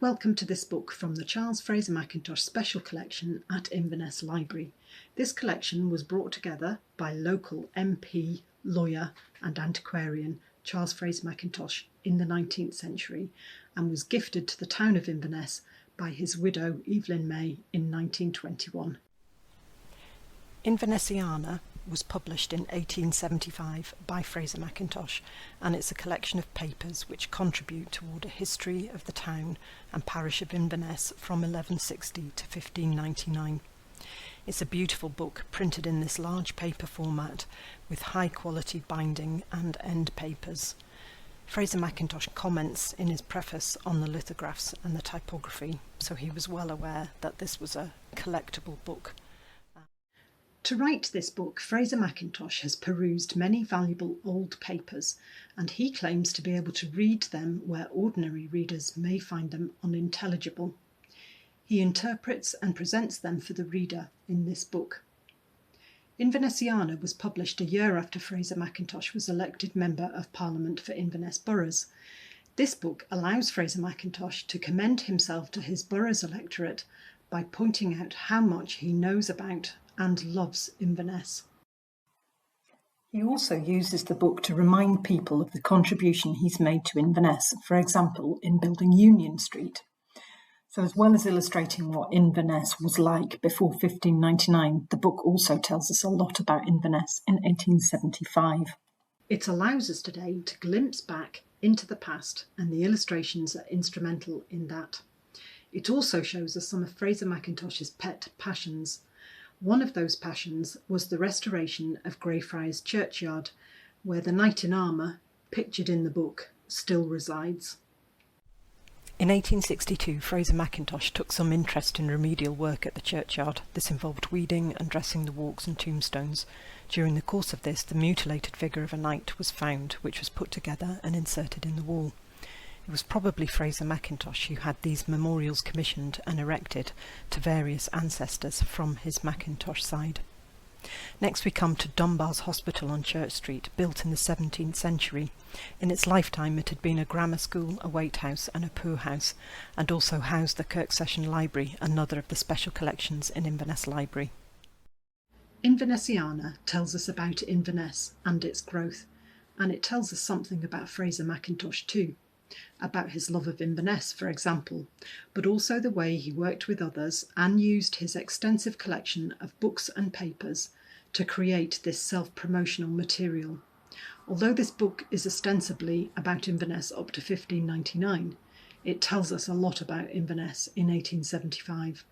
Welcome to this book from the Charles Fraser-Mackintosh Special Collection at Inverness Library. This collection was brought together by local MP, lawyer and antiquarian Charles Fraser-Mackintosh in the 19th century and was gifted to the town of Inverness by his widow Evelyn May in 1921. Invernessiana was published in 1875 by Fraser-Mackintosh, and it's a collection of papers which contribute toward a history of the town and parish of Inverness from 1160 to 1599. It's a beautiful book printed in this large paper format with high quality binding and end papers. Fraser-Mackintosh comments in his preface on the lithographs and the typography, so he was well aware that this was a collectible book. To write this book, Fraser-Mackintosh has perused many valuable old papers, and he claims to be able to read them where ordinary readers may find them unintelligible. He interprets and presents them for the reader in this book. Invernessiana was published a year after Fraser-Mackintosh was elected Member of Parliament for Inverness boroughs. This book allows Fraser-Mackintosh to commend himself to his borough's electorate by pointing out how much he knows about and loves Inverness. He also uses the book to remind people of the contribution he's made to Inverness, for example, in building Union Street. So as well as illustrating what Inverness was like before 1599, the book also tells us a lot about Inverness in 1875. It allows us today to glimpse back into the past, and the illustrations are instrumental in that. It also shows us some of Fraser-Mackintosh's pet passions. One of those passions was the restoration of Greyfriars Churchyard, where the knight in armour, pictured in the book, still resides. In 1862, Fraser-Mackintosh took some interest in remedial work at the churchyard. This involved weeding and dressing the walks and tombstones. During the course of this, the mutilated figure of a knight was found, which was put together and inserted in the wall. It was probably Fraser-Mackintosh who had these memorials commissioned and erected to various ancestors from his Mackintosh side. Next we come to Dunbar's Hospital on Church Street, built in the 17th century. In its lifetime it had been a grammar school, a wait house and a poorhouse, and also housed the Kirk Session Library, another of the special collections in Inverness Library. Invernessiana tells us about Inverness and its growth, and it tells us something about Fraser-Mackintosh too. About his love of Inverness, for example, but also the way he worked with others and used his extensive collection of books and papers to create this self-promotional material. Although this book is ostensibly about Inverness up to 1599, it tells us a lot about Inverness in 1875.